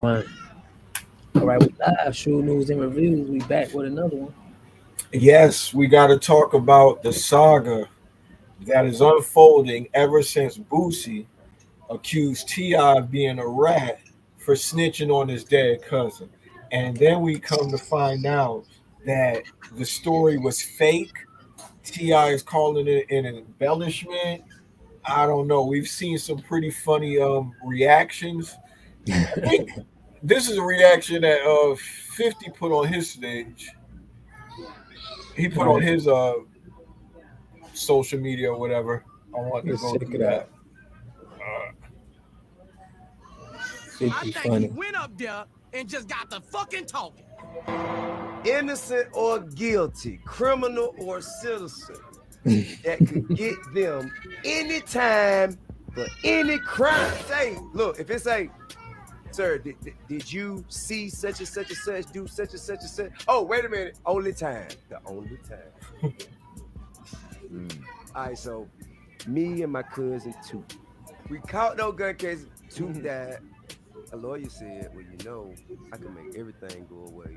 Fine. All right, we live. Shoe news and reviews. We back with another one. Yes, we got to talk about the saga that is unfolding ever since Boosie accused T.I. of being a rat for snitching on his dead cousin. And then we come to find out that the story was fake. T.I. is calling it an embellishment. I don't know. We've seen some pretty funny reactions. I think this is a reaction that 50 put on his stage. He put on his social media or whatever. I want to Let's go check through it out. that. 50 I think funny. he went up there and just got the fucking talking. Innocent or guilty, criminal or citizen, that could get them anytime for any crime. Say, look, if it say, sir, did you see such and such and such, do such and such and such? Oh, wait a minute. Only time. The only time. All right, so me and my cousin, Two. We caught no gun cases. Two died. A lawyer said, well, you know, I can make everything go away.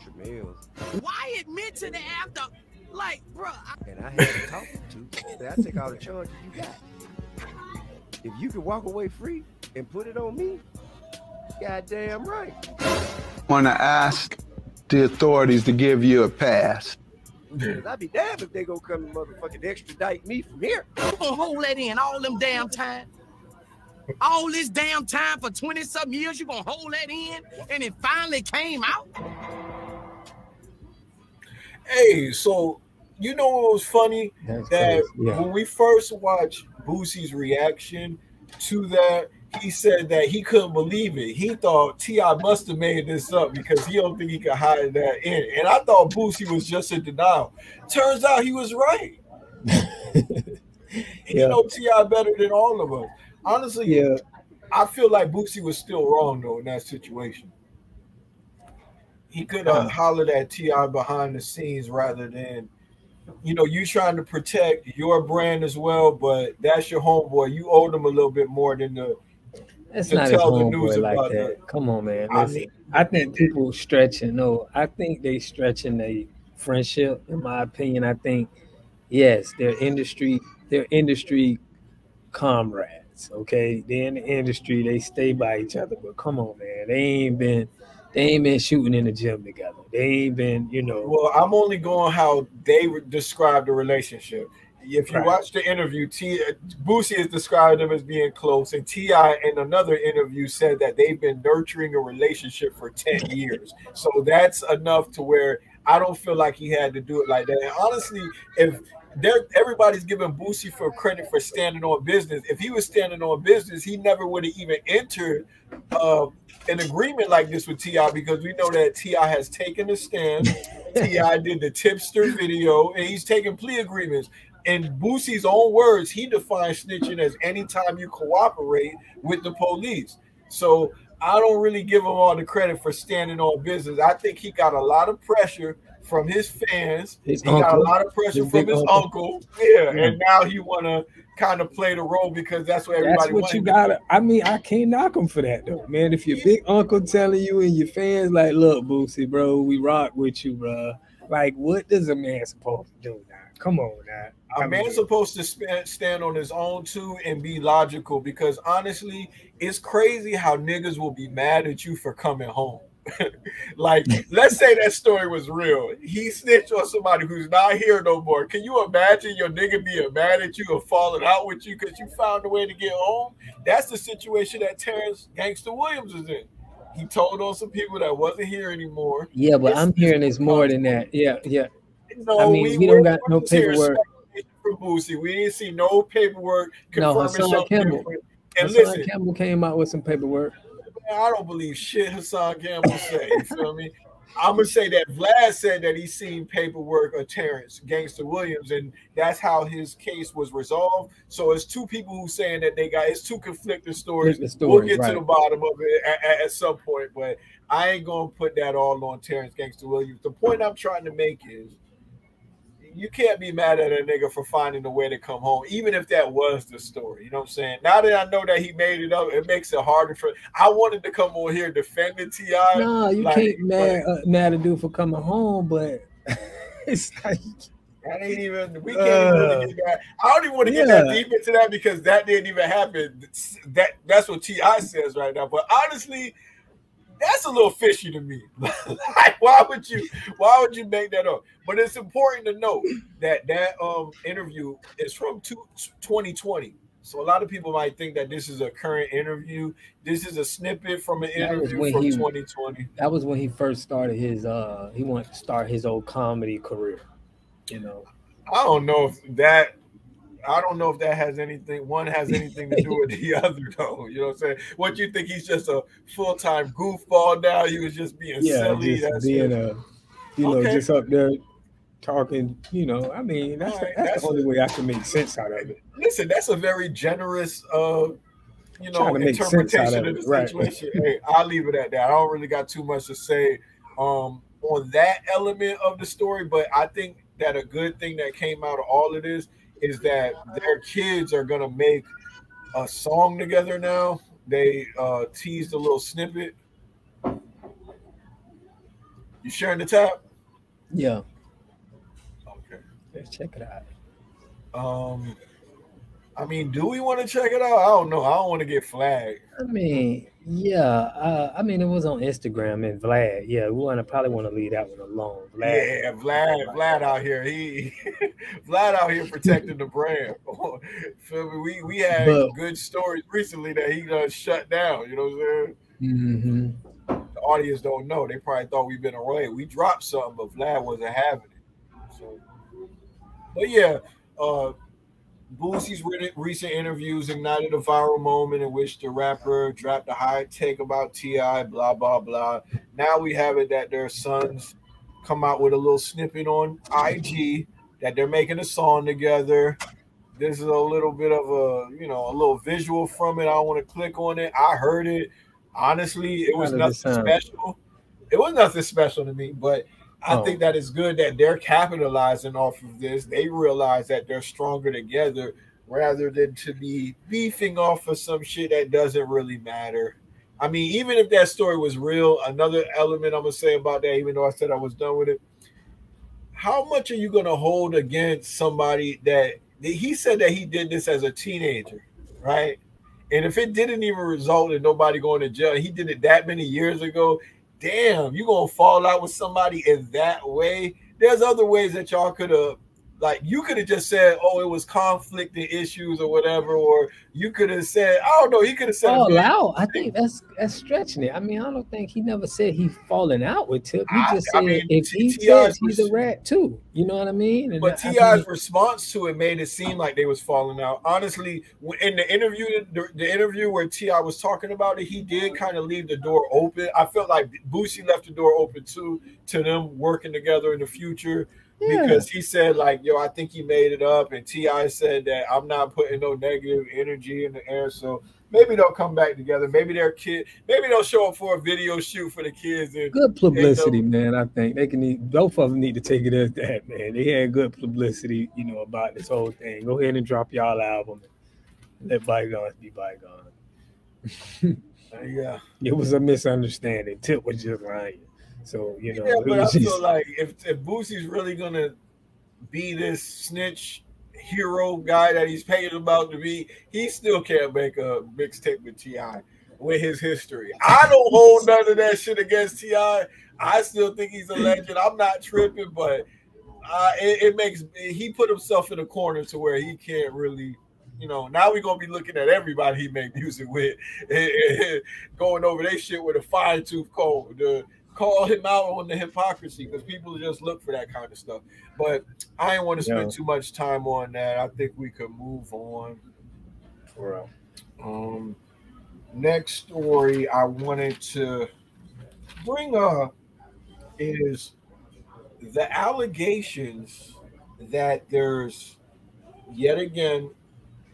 Tremels. Why admit to the after? Like, bro. And I had to talk to say, I take all the charges you got. If you can walk away free and put it on me, goddamn right. Want to ask the authorities to give you a pass. I'd be damned if they gonna come and motherfucking extradite me from here. You gonna hold that in all them damn time? All this damn time for 20-something years, you gonna hold that in? And it finally came out? Hey, so you know what was funny? That's That crazy, yeah. when we first watched Boosie's reaction to that, he said that he couldn't believe it. He thought T.I. must have made this up because he don't think he could hide that in. And I thought Boosie was just in denial. Turns out he was right. You know T.I. better than all of us. Honestly, I feel like Boosie was still wrong though in that situation. He could have hollered at T.I. behind the scenes rather than, you know, you trying to protect your brand as well, but that's your homeboy. You owe them a little bit more than the. That's to not his tell the news homeboy like about that. that. Come on, man. I Listen, mean, I think people stretching. No, I think they stretching their friendship. In my opinion, I think yes, they're industry comrades. Okay, they're in the industry. They stay by each other. But come on, man, they ain't been shooting in the gym together. They ain't been, you know. Well, I'm only going how they describe the relationship. If you Right. watch the interview, Boosie has described them as being close, and T.I. in another interview said that they've been nurturing a relationship for 10 years. So that's enough to where I don't feel like he had to do it like that. And honestly, if everybody's giving Boosie for credit for standing on business, if he was standing on business, he never would have even entered an agreement like this with T.I. because we know that T.I. has taken a stand. T.I. did the tipster video, and he's taking plea agreements. In Boosie's own words, he defines snitching as anytime you cooperate with the police. So I don't really give him all the credit for standing on business. I think he got a lot of pressure from his fans. His He got a uncle. lot of pressure His from big his uncle. uncle. Yeah, and now he want to kind of play the role because that's what everybody That's what wants. you gotta. I mean, I can't knock him for that though, man. If your big uncle telling you and your fans like, "Look, Boosie, bro, we rock with you, bro." Like, what does a man supposed to do now? Come on, now. A man's supposed to stand on his own too and be logical because honestly, it's crazy how niggas will be mad at you for coming home. Like, let's say that story was real. He snitched on somebody who's not here no more. Can you imagine your nigga being mad at you or falling out with you because you found a way to get home? That's the situation that Terrence Gangster Williams is in. He told on some people that wasn't here anymore. Yeah, but I'm hearing it's more than that. Yeah. No, I mean, we don't got no paperwork. From Boosie. We didn't see no paperwork No, confirming Hassan something Campbell. different. And Hassan listen, Campbell came out with some paperwork. man, I don't believe shit Hassan Campbell said. You feel me? I'm gonna say that Vlad said that he's seen paperwork of Terrence Gangster Williams, and that's how his case was resolved. So it's two people who saying that it's two conflicting stories. We'll get to the bottom of it at some point, but I ain't gonna put that all on Terrence Gangster Williams. The point I'm trying to make is you can't be mad at a nigga for finding a way to come home, even if that was the story. You know what I'm saying? Now that I know that he made it up, it makes it harder for. I wanted to come on here defending T.I. No, you can't mad a dude for coming home, but it's like that ain't even. We can't even really get that. I don't even want to get that deep into that because that didn't even happen. That's what T.I. says right now. But honestly, that's a little fishy to me. Like, why would you make that up? But it's important to know that interview is from 2020. So a lot of people might think that this is a current interview. This is a snippet from an interview from 2020. That was when he first started his he wanted to start his old comedy career. You know. I don't know if that has anything. One has anything to do with the other, though. You know what I'm saying? What you think he's just a full-time goofball now? He was just being silly. Just being just up there talking. You know, I mean, that's the only way I can make sense out of it. Listen, that's a very generous, interpretation of the situation. Hey, I'll leave it at that. I don't really got too much to say on that element of the story, but I think that a good thing that came out of all of this is that their kids are gonna make a song together now. They teased a little snippet. You sharing the tab? Yeah. Okay. Let's check it out. I mean, do we want to check it out? I don't know. I don't want to get flagged. I mean, yeah. I mean, it was on Instagram and Vlad. Yeah, we probably want to leave that one alone. Vlad out here. Vlad out here protecting the brand. Feel me? We had good stories recently that he done shut down. You know what I'm saying? Mm-hmm. The audience don't know. They probably thought we've been away. We dropped something, but Vlad wasn't having it. So, but yeah. Boosie's recent interviews ignited a viral moment in which the rapper dropped a high take about T.I., blah, blah, blah. Now we have it that their sons come out with a little snippet on IG that they're making a song together. This is a little bit of a little visual from it. I don't want to click on it. I heard it. Honestly, it was nothing special. It was nothing special to me, but I think that it's good that they're capitalizing off of this. They realize that they're stronger together rather than to be beefing off of some shit that doesn't really matter. I mean, even if that story was real, another element I'm going to say about that, even though I said I was done with it, how much are you going to hold against somebody that he said that he did this as a teenager, right? And if it didn't even result in nobody going to jail, he did it that many years ago, damn, you gonna fall out with somebody in that way? There's other ways that y'all could have, like, you could have just said, oh, it was conflicting issues or whatever, or you could have said, I don't know, he could have said fall out. I think that's stretching it. I mean, I don't think he never said he falling out with Tip. He just said if he says he's a rat too, you know what I mean? And but T.I.'s response to it made it seem like they was falling out. Honestly, in the interview where T.I. was talking about it, he did kind of leave the door open. I felt like Boosie left the door open too to them working together in the future. Yeah. Because he said, like, yo, I think he made it up. And T.I. said that I'm not putting no negative energy in the air. So maybe they'll come back together. Maybe maybe they'll show up for a video shoot for the kids. And good publicity, man. I think both of them need to take it as that, man. They had good publicity, about this whole thing. Go ahead and drop y'all album. Let bygones be bygones. Yeah. It was a misunderstanding. Tip was just lying. So, but I feel like if Boosie's really gonna be this snitch hero guy that he's paid about to be, he still can't make a mixtape with T.I. with his history. I don't hold none of that shit against T.I. I still think he's a legend. I'm not tripping, but he put himself in a corner to where he can't really. Now we're gonna be looking at everybody he made music with, and going over their shit with a fine-tooth comb. Call him out on the hypocrisy because people just look for that kind of stuff. But I didn't want to spend too much time on that. I think we could move on. For real. Next story I wanted to bring up is the allegations that there's yet again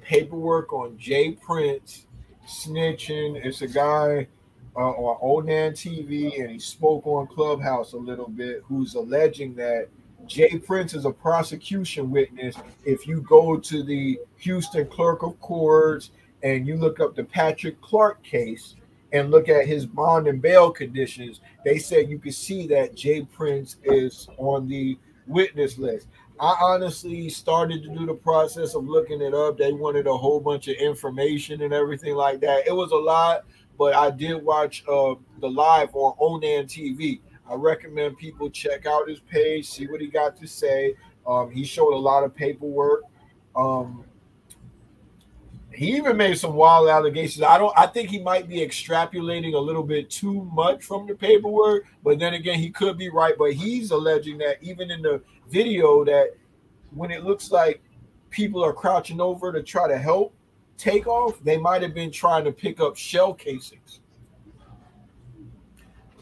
paperwork on Jay Prince snitching. It's a guy on Old Man TV, and he spoke on Clubhouse a little bit, who's alleging that Jay Prince is a prosecution witness. If you go to the Houston Clerk of Courts and you look up the Patrick Clark case and look at his bond and bail conditions, they said you can see that Jay Prince is on the witness list. I honestly started to do the process of looking it up. They wanted a whole bunch of information and everything like that. It was a lot, but I did watch the live on Onan TV. I recommend people check out his page, see what he got to say. He showed a lot of paperwork. He even made some wild allegations. I think he might be extrapolating a little bit too much from the paperwork, but then again, he could be right. But he's alleging that even in the video, that when it looks like people are crouching over to try to help take off, they might have been trying to pick up shell casings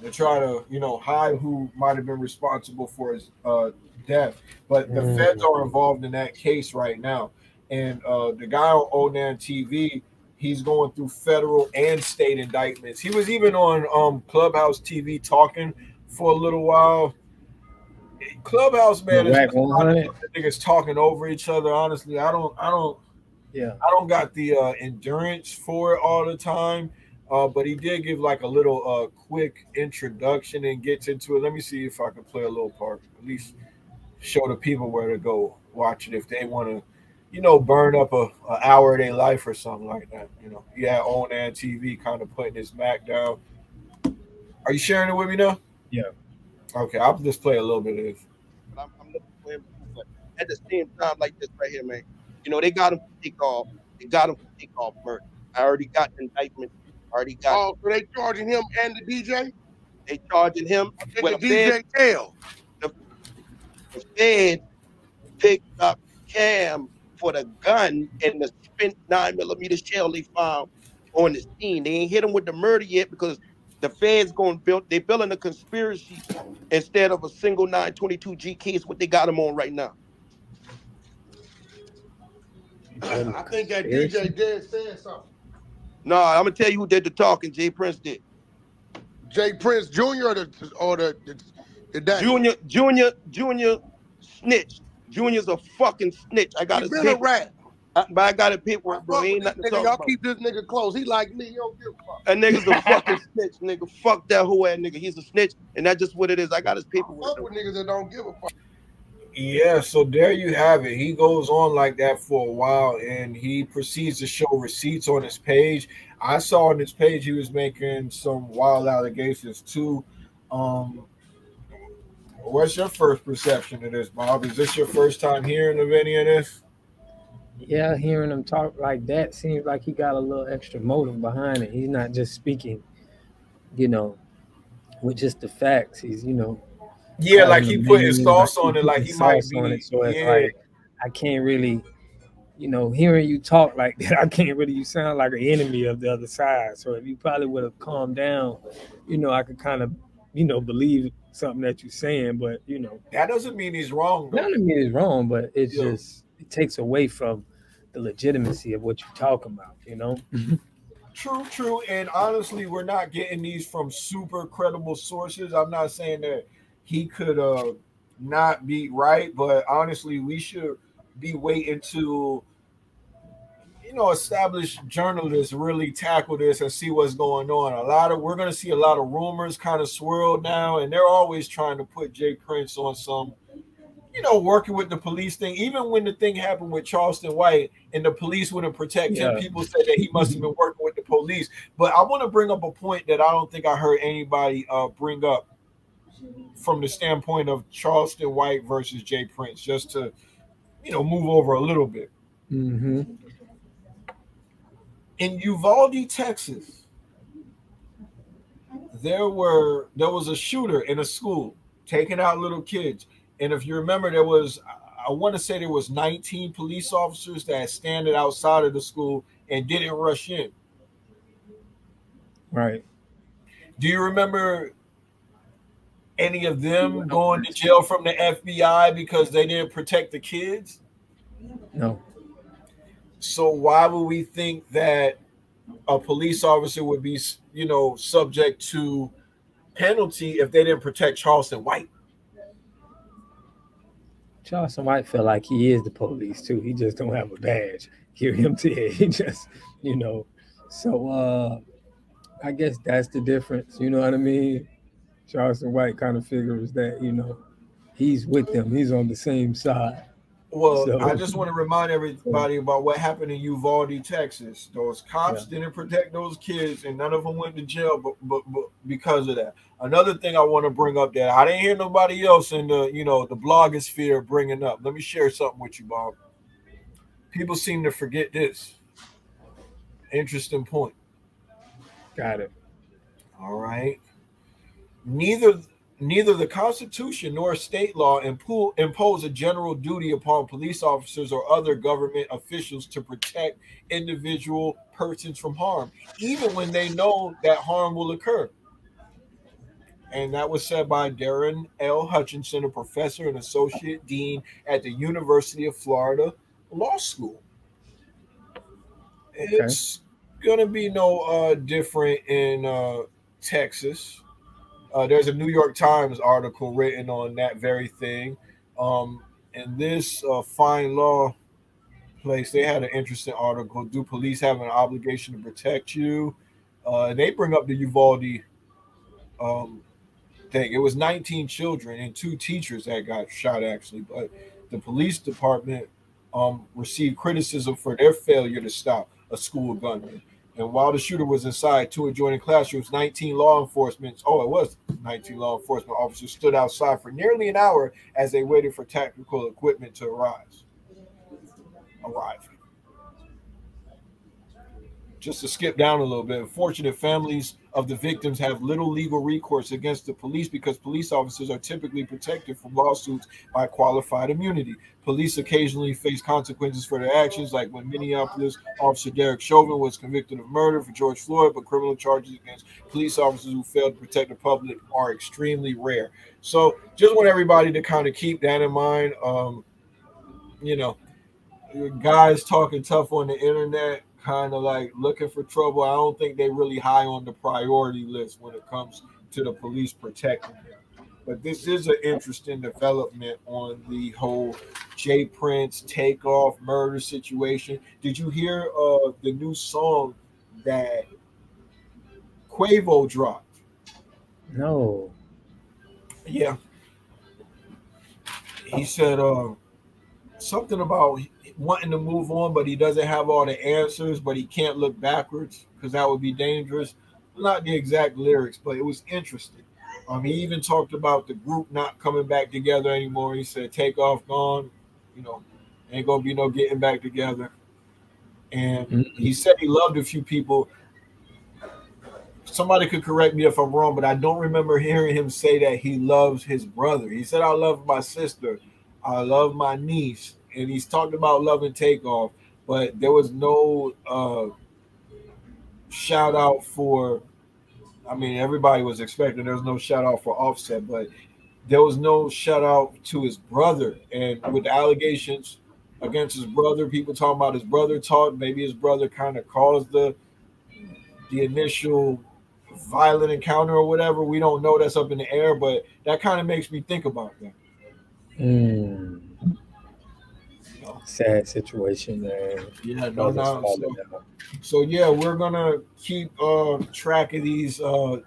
to try to, hide who might have been responsible for his death. But the feds are involved in that case right now. And the guy on Onan TV, he's going through federal and state indictments. He was even on Clubhouse TV talking for a little while. Clubhouse, man, is niggas talking over each other. Honestly, I don't got the endurance for it all the time. But he did give like a little quick introduction and gets into it. Let me see if I can play a little part. At least show the people where to go watch it if they want to, burn up an hour of their life or something like that. Yeah, Onan TV kind of putting his Mac down. Are you sharing it with me now? Yeah. Okay, I'll just play a little bit of this. I'm looking for him, but at the same time, like this right here, man. They got him for takeoff. They got him for takeoff murder. I already got the indictment. Already got. Oh, so they charging him and the DJ? They charging him. And the DJ tail. The Fed picked up Cam for the gun and the spent 9mm shell they found on the scene. They ain't hit him with the murder yet because the Feds they building a conspiracy instead of a single 922G case. What they got him on right now. I think that DJ did say something. No, I'm gonna tell you who did the talking. Jay Prince did. Jay Prince Jr. or the dad? Junior snitch. Junior's a fucking snitch. I got his paperwork. A rat. But I got his paperwork, bro. He ain't nothing to talk y'all about. Keep this nigga close. He like me. You don't give a fuck. A nigga's a fucking snitch, nigga. Fuck that whole ass nigga. He's a snitch, and that's just what it is. I got his paperwork. Fuck with niggas that don't give a fuck. Yeah, so there you have it. He goes on like that for a while, and he proceeds to show receipts on his page. I saw on his page he was making some wild allegations too. What's your first perception of this, Bob? Is this your first time hearing of any of this? Yeah, hearing him talk like that seems like he got a little extra motive behind it. He's not just speaking, with just the facts. He's, yeah, like he put his sauce on it, like he might be. On it, so it's like I can't really, hearing you talk like that, I can't really. You sound like an enemy of the other side. So if you probably would have calmed down, I could kind of, believe something that you're saying. But that doesn't mean he's wrong. That doesn't mean he's wrong, but it's just it takes away from the legitimacy of what you're talking about. True. And honestly, we're not getting these from super credible sources. I'm not saying that he could not be right, but honestly, we should be waiting to, established journalists really tackle this and see what's going on. We're going to see a lot of rumors kind of swirl now, and they're always trying to put Jay Prince on some, working with the police thing. Even when the thing happened with Charleston White and the police wouldn't protect him, people said that he must have been working with the police. But I want to bring up a point that I don't think I heard anybody bring up from the standpoint of Charleston White versus Jay Prince, just to, move over a little bit. Mm-hmm. In Uvalde, Texas, there was a shooter in a school taking out little kids. And if you remember, I want to say there was 19 police officers that standing outside of the school and didn't rush in. Right. Do you remember any of them going to jail from the FBI because they didn't protect the kids? No. So why would we think that a police officer would be, subject to penalty if they didn't protect Charleston White? Charleston White feel like he is the police too. He just don't have a badge. Hear him today. He just, you know. So I guess that's the difference. You know what I mean? Charleston White kind of figures that, you know, he's with them. He's on the same side. Well, So, I just want to remind everybody about what happened in Uvalde, Texas. Those cops didn't protect those kids, and none of them went to jail, but because of that. Another thing I want to bring up that I didn't hear nobody else in the the blogosphere bringing up. Let me share something with you, Bob. People seem to forget this. Interesting point. got it. All right. Neither the Constitution nor state law impose a general duty upon police officers or other government officials to protect individual persons from harm, even when they know that harm will occur. And that was said by Darren L. Hutchinson, a professor and associate dean at the University of Florida Law School. Okay. It's going to be no different in Texas. There's a New York Times article written on that very thing. In this fine law place, they had an interesting article. Do police have an obligation to protect you? And they bring up the Uvalde thing. It was 19 children and 2 teachers that got shot, actually. But the police department received criticism for their failure to stop a school gunman. And while the shooter was inside 2 adjoining classrooms, 19 law enforcement officers stood outside for nearly an hour as they waited for tactical equipment to arrive. Just to skip down a little bit, unfortunate families of the victims have little legal recourse against the police because police officers are typically protected from lawsuits by qualified immunity. Police occasionally face consequences for their actions, like when Minneapolis officer Derek Chauvin was convicted of murder for George Floyd, but criminal charges against police officers who failed to protect the public are extremely rare. So just want everybody to kind of keep that in mind. Guys talking tough on the internet, kind of like looking for trouble. I don't think they really high on the priority list when it comes to the police protecting them. But this is an interesting development on the whole Jay Prince takeoff murder situation. Did you hear the new song that Quavo dropped? No. Yeah. He said something about wanting to move on, but he doesn't have all the answers, but he can't look backwards because that would be dangerous. Not the exact lyrics, but it was interesting. He even talked about the group not coming back together anymore. He said, Takeoff gone, ain't gonna be no getting back together. And he said he loved a few people. Somebody could correct me if I'm wrong, but I don't remember hearing him say that he loves his brother. He said, I love my sister. I love my niece. And he's talked about loving Takeoff, but there was no shout out for, everybody was expecting there was no shout out for Offset, but there was no shout out to his brother. And with the allegations against his brother, people talking about his brother maybe his brother kind of caused the initial violent encounter or whatever. We don't know, that's up in the air, but that kind of makes me think about that. Sad situation, man. Yeah, no. So yeah, we're gonna keep track of these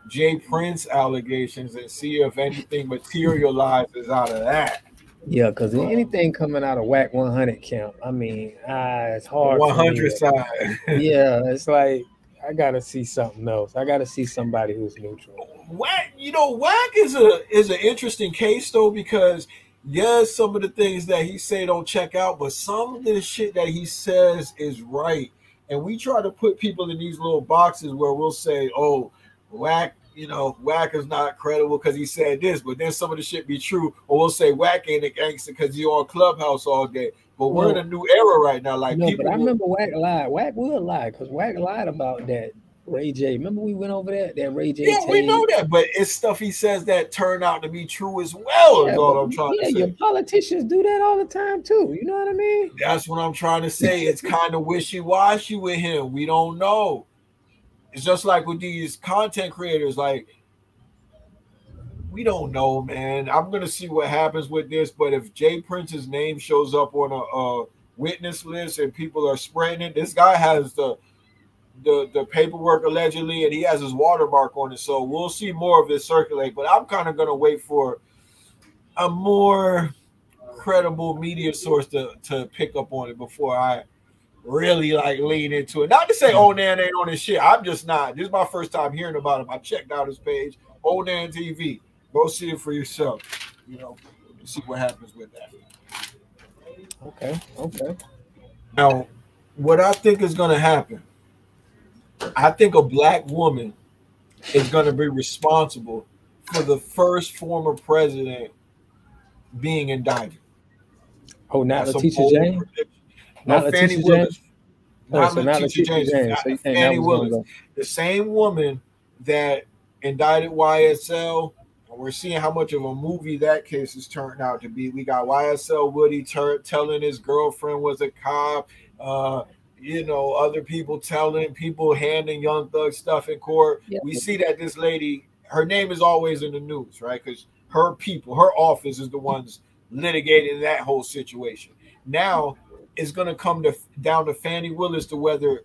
Jay Prince allegations and see if anything materializes out of that. Yeah, because anything coming out of Whack 100 camp, it's hard. 100 side. Yeah, it's like I gotta see something else. I gotta see somebody who's neutral. Whack is an interesting case though, because yes, some of the things that he say don't check out, but some of the shit that he says is right. And we try to put people in these little boxes where we'll say, oh, Whack, Whack is not credible because he said this, but then some of the shit be true. Or we'll say Whack ain't a gangster because he on Clubhouse all day. But we're in a new era right now. Like, but I remember Whack lied. Whack will lie because Whack lied about that. Ray J. Remember we went over that Ray J. Yeah, we know that, but it's stuff he says that turn out to be true as well. Is all I'm trying to say. Your politicians do that all the time too. You know what I mean? That's what I'm trying to say. It's kind of wishy-washy with him. We don't know. It's just like with these content creators. Like we don't know, man. I'm gonna see what happens with this, but if Jay Prince's name shows up on a witness list and people are spreading it, this guy has the paperwork allegedly, and he has his watermark on it. So we'll see more of this circulate. But I'm kind of gonna wait for a more credible media source to pick up on it before I really like lean into it. Not to say Onan ain't on his shit. I'm just not. This is my first time hearing about him. I checked out his page, Onan TV. Go see it for yourself. You know, see what happens with that. Okay. Now, what I think is going to happen, I think a black woman is going to be responsible for the first former president being indicted. Oh, not Letitia James? Not Fani Willis. Not so Letitia James. Fani Willis. The same woman that indicted YSL. We're seeing how much of a movie that case has turned out to be. We got YSL Woody telling his girlfriend was a cop. You know, other people telling people handing Young Thug stuff in court. Yep. We see that this lady, her name is always in the news, right? Because her people, her office is the ones litigating that whole situation. Now it's going to come down to Fani Willis to whether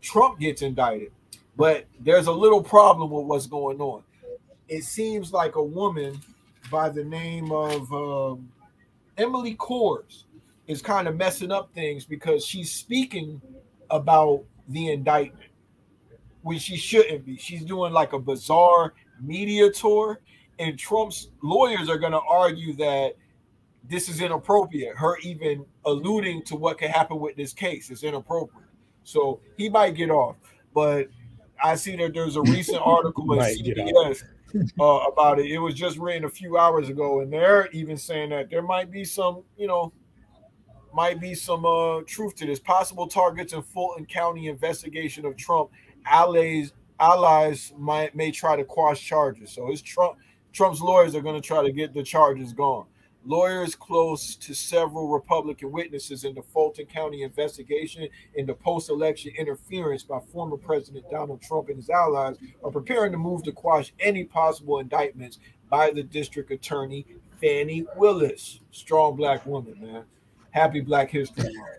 Trump gets indicted. But there's a little problem with what's going on. It seems like a woman by the name of Emily Kors is kind of messing up things because she's speaking about the indictment when she shouldn't be. She's doing like a bizarre media tour, and Trump's lawyers are going to argue that this is inappropriate. Her even alluding to what could happen with this case is inappropriate. So he might get off. But I see that there's a recent article in CBS about it. It was just written a few hours ago, and they're even saying that there might be some, truth to this. Possible targets in Fulton County investigation of Trump. Allies may try to quash charges. So Trump's lawyers are going to try to get the charges gone. Lawyers close to several Republican witnesses in the Fulton County investigation into post-election interference by former President Donald Trump and his allies are preparing to move to quash any possible indictments by the district attorney, Fani Willis. Strong black woman, man. Happy Black History Month.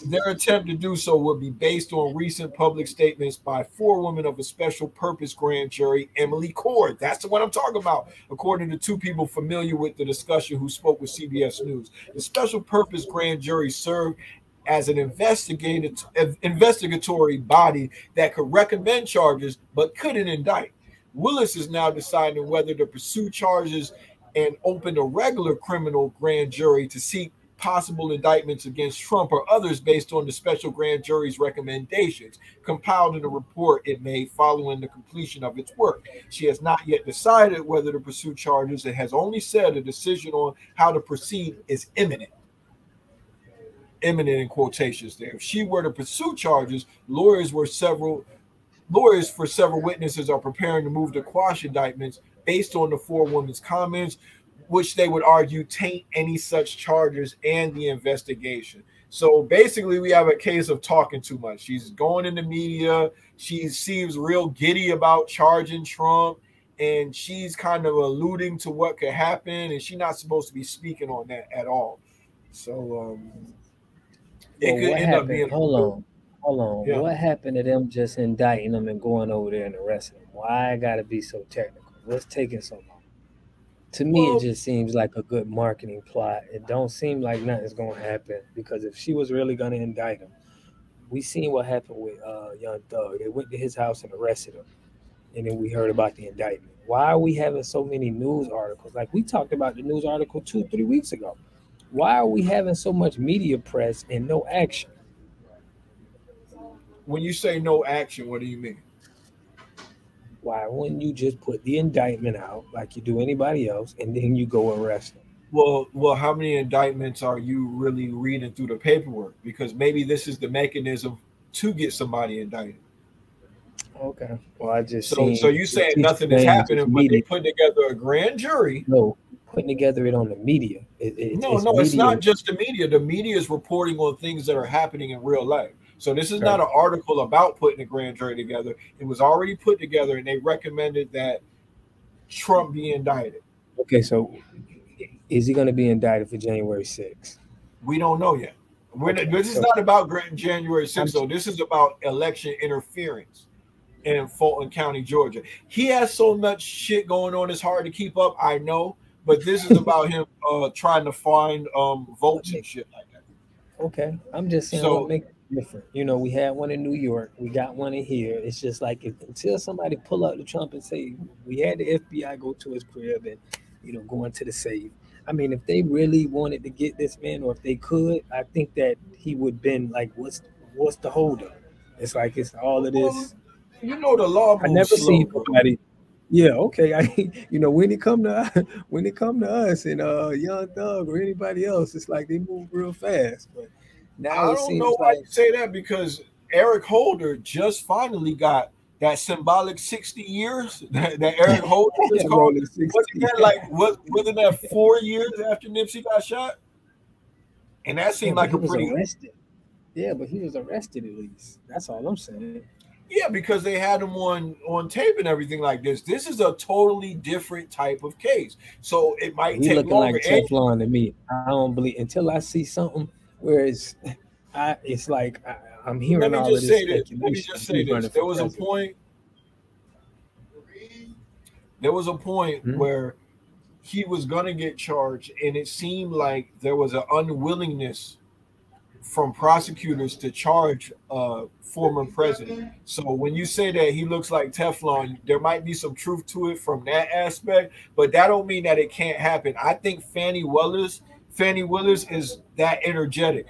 Their attempt to do so would be based on recent public statements by four women of a special purpose grand jury, Emily Kors. That's the one I'm talking about, according to two people familiar with the discussion who spoke with CBS News. The special purpose grand jury served as an investigatory body that could recommend charges but couldn't indict. Willis is now deciding whether to pursue charges and open a regular criminal grand jury to seek possible indictments against Trump or others based on the special grand jury's recommendations, compiled in a report it made following the completion of its work. She has not yet decided whether to pursue charges and has only said a decision on how to proceed is imminent. Imminent in quotations there. If she were to pursue charges, lawyers for several witnesses are preparing to move to quash indictments based on the four women's comments, which they would argue taint any such charges and the investigation. So basically, we have a case of talking too much. She's going in the media. She seems real giddy about charging Trump, and she's kind of alluding to what could happen, and she's not supposed to be speaking on that at all. So it could end up being. Hold on. Yeah. What happened to them just indicting them and going over there and arresting them? Why I gotta be so technical? What's taking so long? To me, it just seems like a good marketing plot. It don't seem like nothing's going to happen, because if she was really going to indict him, we seen what happened with Young Thug. They went to his house and arrested him, and then we heard about the indictment. Why are we having so many news articles? Like we talked about the news article 2-3 weeks ago. Why are we having so much media press and no action? When you say no action, what do you mean? Why wouldn't you just put the indictment out like you do anybody else, and then you go arrest them? Well, how many indictments are you really reading through the paperwork? Because maybe this is the mechanism to get somebody indicted. Okay. Well, I just so you saying nothing is happening, but they put together a grand jury? No, putting together it on the media. It's not just the media. The media is reporting on things that are happening in real life. So this is not an article about putting a grand jury together. It was already put together, and they recommended that Trump be indicted. Okay, so is he going to be indicted for January 6th? We don't know yet. This is not about January 6th, though. This is about election interference in Fulton County, Georgia. He has so much shit going on, it's hard to keep up, I know, but this is about him trying to find votes and shit like that. Okay, I'm just saying what makes it different. You know, we had one in New York, we got one in here. It's just like until somebody pull up to Trump and say, we had the FBI go to his crib and, you know, go into the safe. I mean, if they really wanted to get this man, or if they could, I think that he would been like, what's the holdup? It's like it's all of this. You know, the law. I never seen nobody. Yeah, okay. You know, when it come to us and Young Thug or anybody else, it's like they move real fast. But now I don't know why you say that, because Eric Holder just finally got that symbolic 60 years that Eric Holder was called. Wasn't that 4 years after Nipsey got shot? And that seemed like a pretty arrested. Yeah, but he was arrested at least. That's all I'm saying. Yeah, because they had him on tape and everything like this. This is a totally different type of case. So it might take looking longer. Like Teflon to me. I don't believe until I see something where it's like I'm hearing all of this. Let me just say this. There was a point where he was gonna get charged, and it seemed like there was an unwillingness from prosecutors to charge former president. So when you say that he looks like Teflon, there might be some truth to it from that aspect, but that don't mean that it can't happen. I think Fani Willis is that energetic.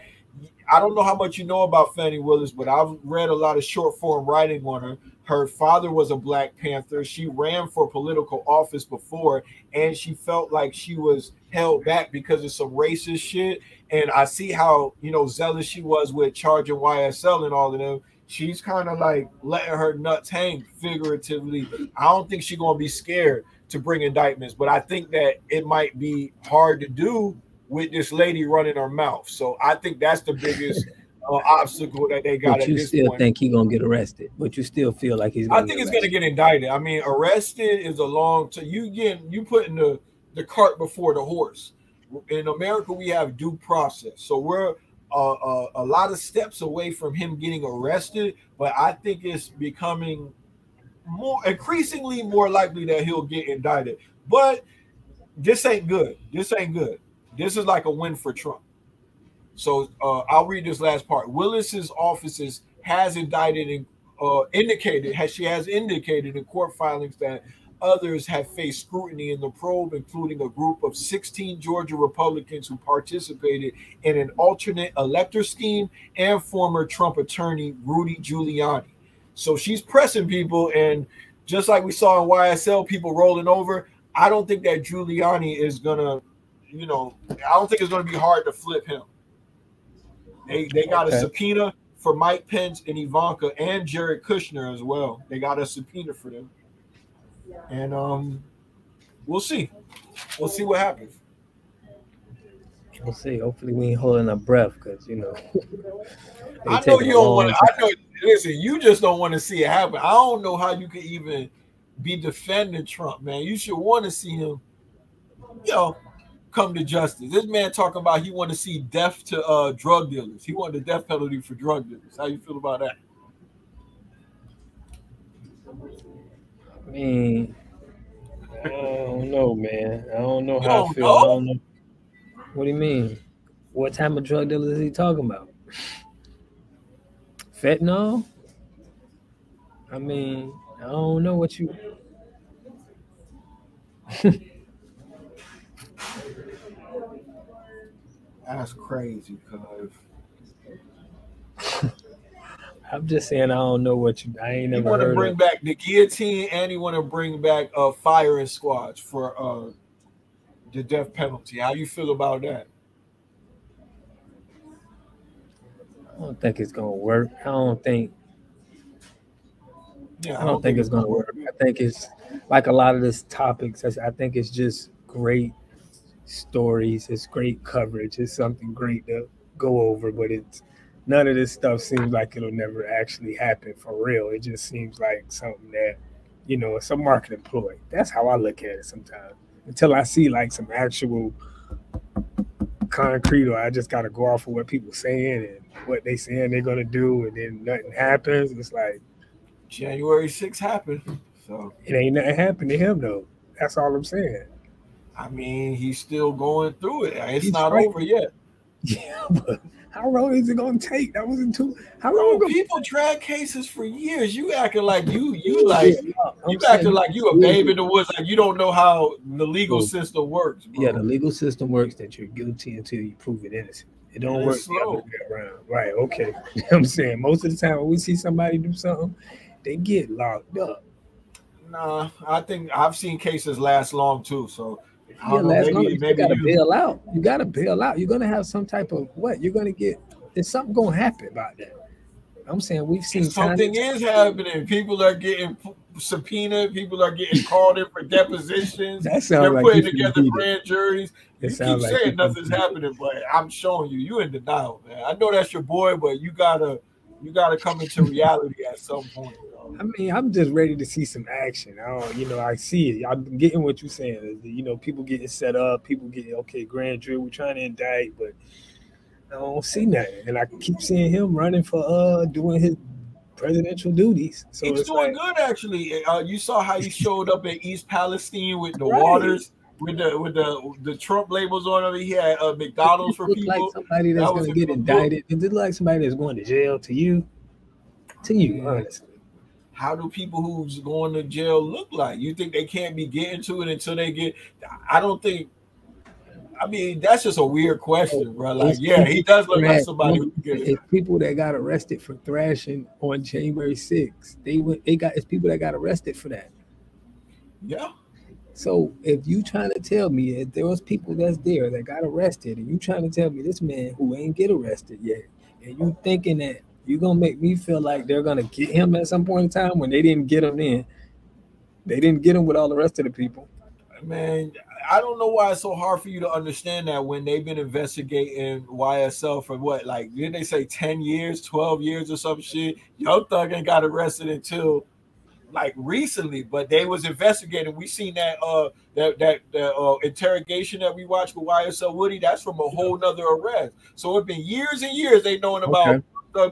I don't know how much you know about Fani Willis, but I've read a lot of short form writing on her. Her father was a Black Panther. She ran for political office before, and she felt like she was held back because of some racist shit. And I see how, you know, zealous she was with charging YSL and all of them. She's kind of like letting her nuts hang figuratively. I don't think she's going to be scared to bring indictments, but I think that it might be hard to do with this lady running her mouth. So I think that's the biggest obstacle that they got. But you still think he's gonna get arrested? But you still feel like he's gonna I think he's gonna get indicted. I mean, arrested is a long time. You putting the cart before the horse. In America, we have due process, so we're a lot of steps away from him getting arrested. But I think it's becoming increasingly more likely that he'll get indicted. But this ain't good. This ain't good. This is like a win for Trump. So I'll read this last part. Willis's offices has indicted and indicated in court filings that others have faced scrutiny in the probe, including a group of 16 Georgia Republicans who participated in an alternate elector scheme and former Trump attorney Rudy Giuliani. So she's pressing people, and just like we saw in YSL, people rolling over. I don't think that Giuliani is gonna, I don't think it's gonna be hard to flip him. They got a subpoena for Mike Pence and Ivanka and Jared Kushner as well. They got a subpoena for them. And we'll see. We'll see what happens. We'll see. Hopefully we ain't holding our breath because, I know you don't want to. Listen, you just don't want to see it happen. I don't know how you could even be defending Trump, man. You should want to see him, come to justice. This man talking about he want to see death to drug dealers. He wanted the death penalty for drug dealers. How you feel about that? I mean, I don't know, man. I don't know how I feel. I don't know. What do you mean? What type of drug dealers is he talking about? Fentanyl? I mean, I don't know what you... That's crazy, cuz. I'm just saying I don't know what you... I ain't never heard of. You want to bring back the guillotine, and you want to bring back firing squads for the death penalty. How you feel about that? I don't think it's gonna work. I don't think it's gonna work. I think it's like a lot of this topics. I think it's just great stories. It's great coverage. It's something great to go over, but it's none of this stuff seems like it'll never actually happen for real. It just seems like something that You know, it's a marketing ploy. That's how I look at it sometimes. Until I see like some actual concrete, or I just gotta go off of what people saying and what they saying they're gonna do, and then nothing happens. It's like January 6th happened, so it ain't nothing happened to him though. That's all I'm saying. I mean, he's still going through it. It's He's not right. over yet. Yeah, but how long is it gonna take? That wasn't too. How Bro, long? people drag cases for years. You acting like you acting saying, like you a babe in the woods, like you don't know how the legal system works. Bro. Yeah, the legal system works that you're guilty until you prove it innocent. It don't work the other way around. Right, okay. You know what I'm saying? Most of the time when we see somebody do something, they get locked up. Nah, I think I've seen cases last long too. So yeah, last long, you gotta bail out. You gotta bail out. You're gonna have some type of what? You're gonna get. There's something gonna happen about that. I'm saying we've seen something is happening. People are getting subpoenaed. People are getting called in for depositions. That sounds They're like putting together grand juries. You keep like saying nothing's happening, but I'm showing you. You in denial, man. I know that's your boy, but you gotta come into reality at some point. I mean, I'm just ready to see some action. I see it. I'm getting what you're saying. You know, people getting set up, people getting grand jury. We're trying to indict, but I don't see nothing. And I keep seeing him running for doing his presidential duties. So he's doing good, actually. You saw how he showed up in East Palestine with the waters, with the Trump labels on him. He had McDonald's for people. Like somebody that's going to get indicted. It look like somebody that's going to jail to you, honestly. How do people who's going to jail look like? You think they can't be getting to it until they get? I don't think. I mean, that's just a weird question, bro. Like, yeah, he does look like somebody who get it. It's people that got arrested for thrashing on January 6th. It's people that got arrested for that. Yeah. So if you trying to tell me if there was people that's there that got arrested, and you trying to tell me this man who ain't get arrested yet, and you thinking that you're gonna make me feel like they're gonna get him at some point in time when they didn't get him in. They didn't get him with all the rest of the people. Man, I don't know why it's so hard for you to understand that when they've been investigating YSL for what, like, didn't they say 10 years, 12 years or some shit? Young Thug ain't got arrested until like recently, but they was investigating. We seen that interrogation that we watched with YSL Woody. That's from a whole nother arrest. So it's been years and years they knowing about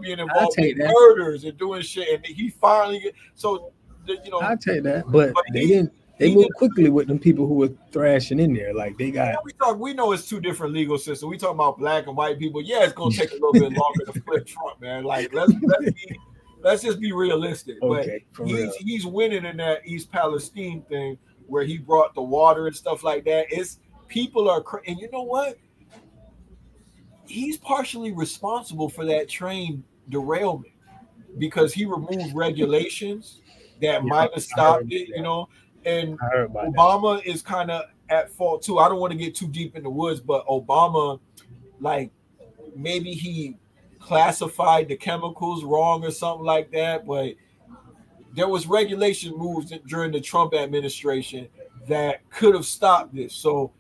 being involved in murders and doing shit, and he finally I'll take that, but they didn't. They moved quickly with them people who were thrashing in there. Like they got. We know it's two different legal systems. We talk about black and white people. Yeah, it's gonna take a little bit longer to flip Trump, man. Like let's just be realistic. Okay, but he's winning in that East Palestine thing where he brought the water and stuff like that. People are, and you know what? He's partially responsible for that train derailment because he removed regulations that might have stopped it, you know. And Obama is kind of at fault too. I don't want to get too deep in the woods, but Obama, like, maybe he classified the chemicals wrong or something like that. But there was regulation moves during the Trump administration that could have stopped this. So,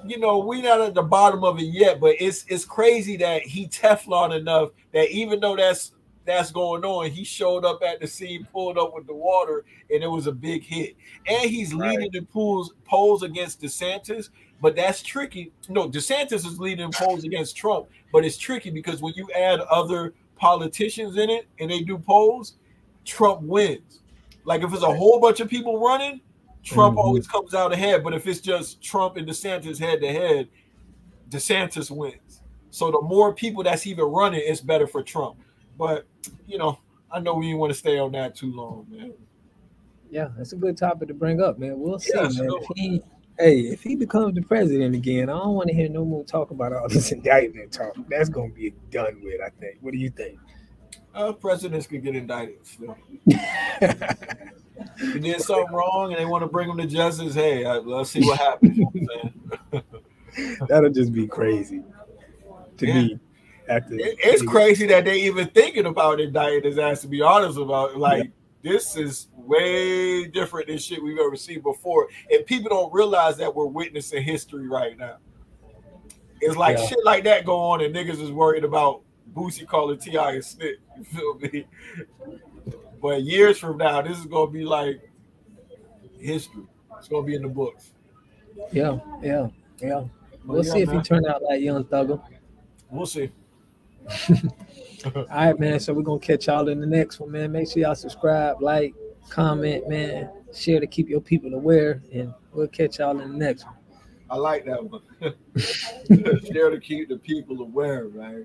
you know, we're not at the bottom of it yet, but it's crazy that he Teflon enough that even though that's going on, he showed up at the scene, pulled up with the water, and it was a big hit. And he's leading the polls against DeSantis, but that's tricky. No, DeSantis is leading polls against Trump, but it's tricky because when you add other politicians in it and they do polls, Trump wins. Like if it's a whole bunch of people running, Trump always comes out ahead. But if it's just Trump and DeSantis head to head, DeSantis wins. So the more people that's even running, it's better for Trump. But, you know, I know we didn't want to stay on that too long, man. Yeah, that's a good topic to bring up, man. We'll see, man. If he becomes the president again, I don't want to hear no more talk about all this indictment talk. That's going to be done with, I think. What do you think? Presidents can get indicted still. If he did something wrong and they want to bring him to justice, hey, let's see what happens. You know what That'll just be crazy to me. It's crazy that they even thinking about indicting his ass, to be honest about it. Like, this is way different than shit we've ever seen before. And people don't realize that we're witnessing history right now. It's like shit like that go on and niggas is worried about Boosie calling T.I. a snitch. You feel me? But years from now, this is going to be like, history. It's gonna be in the books. Yeah. We'll yeah, see if man. he turned out like Young Thugger. We'll see. All right, man. So we're gonna catch y'all in the next one, man. Make sure y'all subscribe, like, comment, man. Share to keep your people aware, and we'll catch y'all in the next one. I like that one. Share to keep the people aware, right?